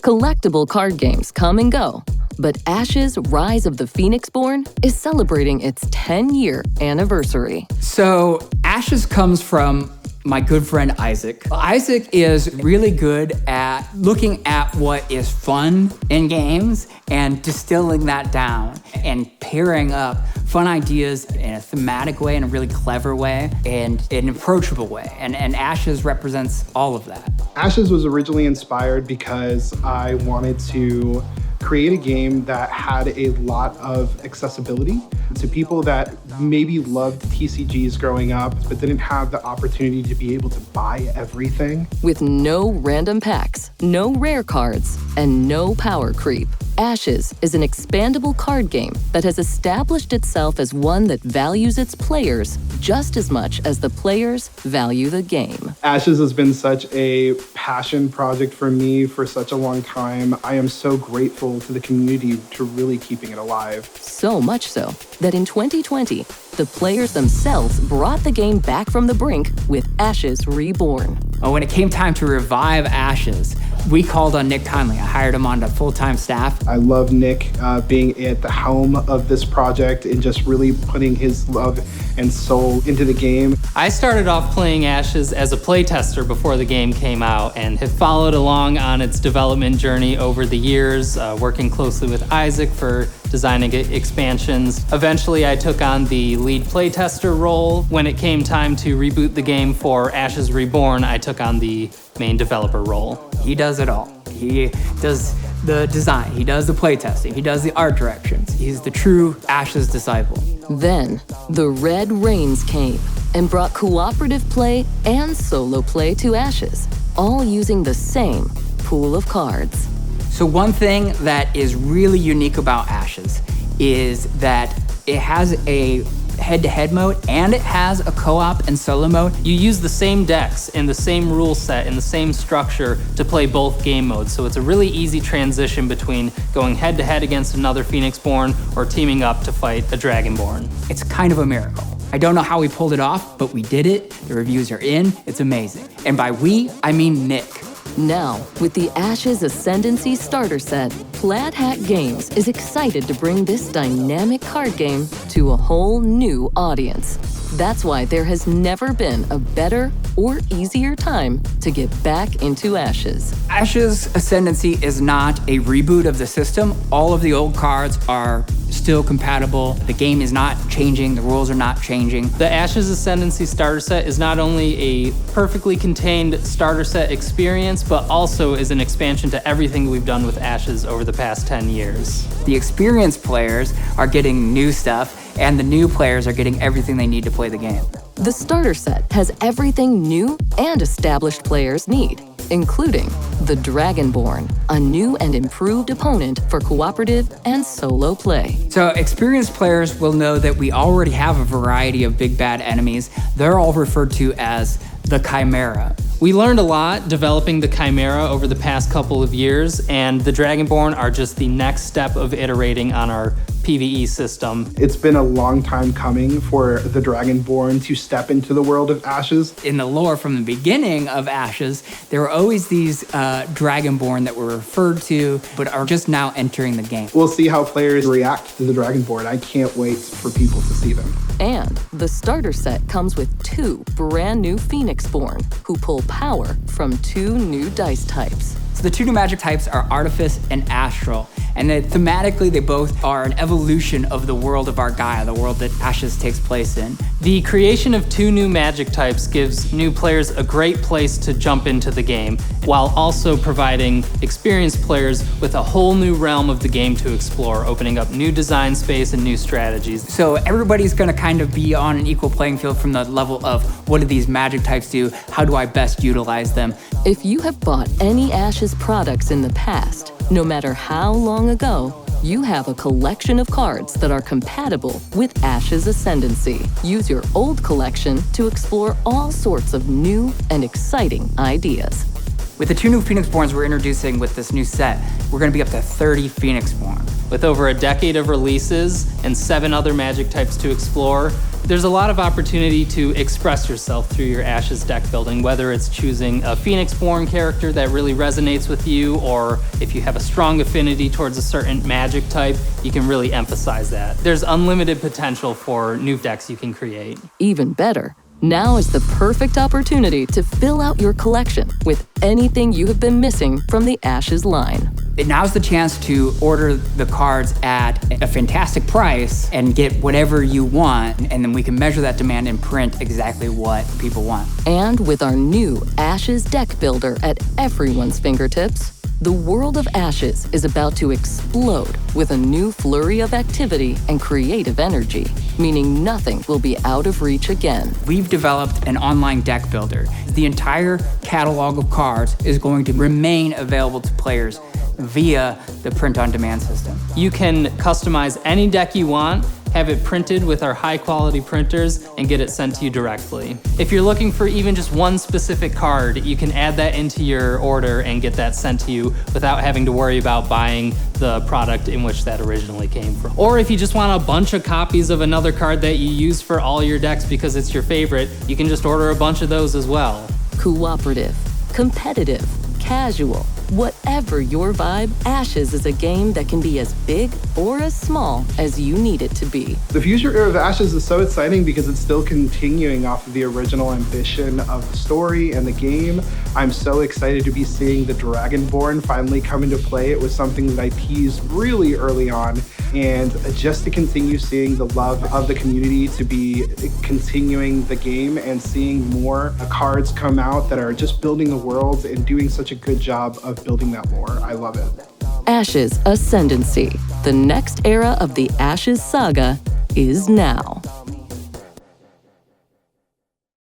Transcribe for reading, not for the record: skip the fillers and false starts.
Collectible card games come and go, but Ashes Rise of the Phoenixborn is celebrating its 10-year anniversary. So Ashes comes from my good friend Isaac. Isaac is really good at looking at what is fun in games and distilling that down and pairing up fun ideas in a thematic way, in a really clever way, and an approachable way. And Ashes represents all of that. Ashes was originally inspired because I wanted to create a game that had a lot of accessibility to people that maybe loved TCGs growing up, but didn't have the opportunity to be able to buy everything. With no random packs, no rare cards, and no power creep, Ashes is an expandable card game that has established itself as one that values its players just as much as the players value the game. Ashes has been such a passion project for me for such a long time. I am so grateful to the community for really keeping it alive. So much so that in 2020, the players themselves brought the game back from the brink with Ashes Reborn. When it came time to revive Ashes, we called on Nick Conley. I hired him onto full-time staff. I love Nick being at the helm of this project and just really putting his love and soul into the game. I started off playing Ashes as a playtester before the game came out and have followed along on its development journey over the years, working closely with Isaac for designing expansions. Eventually, I took on the lead playtester role. When it came time to reboot the game for Ashes Reborn, I took on the main developer role. He does it all. He does the design, he does the playtesting, he does the art directions. He's the true Ashes disciple. Then, the Red Rains came and brought cooperative play and solo play to Ashes, all using the same pool of cards. So one thing that is really unique about Ashes is that it has a head-to-head mode and it has a co-op and solo mode. You use the same decks and the same rule set and the same structure to play both game modes, so it's a really easy transition between going head-to-head against another Phoenixborn or teaming up to fight a Dragonborn. It's kind of a miracle. I don't know how we pulled it off, but we did it. The reviews are in. It's amazing. And by we, I mean Nick. Now, with the Ashes Ascendancy Starter Set, Plaid Hat Games is excited to bring this dynamic card game to a whole new audience. That's why there has never been a better or easier time to get back into Ashes. Ashes Ascendancy is not a reboot of the system. All of the old cards are still compatible. The game is not changing. The rules are not changing. The Ashes Ascendancy Starter Set is not only a perfectly contained starter set experience, but also is an expansion to everything we've done with Ashes over the past 10 years. The experienced players are getting new stuff, and the new players are getting everything they need to play the game. The starter set has everything new and established players need, including the Dragonborn, a new and improved opponent for cooperative and solo play. So experienced players will know that we already have a variety of big bad enemies. They're all referred to as the Chimera. We learned a lot developing the Chimera over the past couple of years, and the Dragonborn are just the next step of iterating on our PvE system. It's been a long time coming for the Dragonborn to step into the world of Ashes. In the lore from the beginning of Ashes, there were always these Dragonborn that were referred to, but are just now entering the game. We'll see how players react to the Dragonborn. I can't wait for people to see them. And the starter set comes with 2 brand new Phoenixborn, who pull power from 2 new dice types. So the 2 new magic types are Artifice and Astral. And thematically, they both are an evolution of the world of our Gaia, the world that Ashes takes place in. The creation of 2 new magic types gives new players a great place to jump into the game, while also providing experienced players with a whole new realm of the game to explore, opening up new design space and new strategies. So everybody's gonna kind of be on an equal playing field from the level of what do these magic types do, how do I best utilize them? If you have bought any Ashes products in the past, no matter how long ago, you have a collection of cards that are compatible with Ashes Ascendancy. Use your old collection to explore all sorts of new and exciting ideas. With the 2 new Phoenixborns we're introducing with this new set, we're gonna be up to 30 Phoenixborn. With over a decade of releases and 7 other magic types to explore, There's a lot of opportunity to express yourself through your Ashes deck building, whether it's choosing a Phoenix-born character that really resonates with you, or if you have a strong affinity towards a certain Magic type, you can really emphasize that. There's unlimited potential for new decks you can create. Even better, now is the perfect opportunity to fill out your collection with anything you have been missing from the Ashes line. Now's the chance to order the cards at a fantastic price and get whatever you want, and then we can measure that demand and print exactly what people want. And with our new Ashes deck builder at everyone's fingertips, the world of Ashes is about to explode with a new flurry of activity and creative energy, meaning nothing will be out of reach again. We've developed an online deck builder. The entire catalog of cards is going to remain available to players via the print-on-demand system. You can customize any deck you want, have it printed with our high-quality printers, and get it sent to you directly. If you're looking for even just one specific card, you can add that into your order and get that sent to you without having to worry about buying the product in which that originally came from. Or if you just want a bunch of copies of another card that you use for all your decks because it's your favorite, you can just order a bunch of those as well. Cooperative, competitive, casual, whatever your vibe, Ashes is a game that can be as big or as small as you need it to be. The future of Ashes is so exciting because it's still continuing off of the original ambition of the story and the game. I'm so excited to be seeing the Dragonborn finally come into play. It was something that I teased really early on, and just to continue seeing the love of the community, to be continuing the game and seeing more cards come out that are just building the world and doing such a good job of building that lore. I love it. Ashes Ascendancy, the next era of the Ashes saga, is now.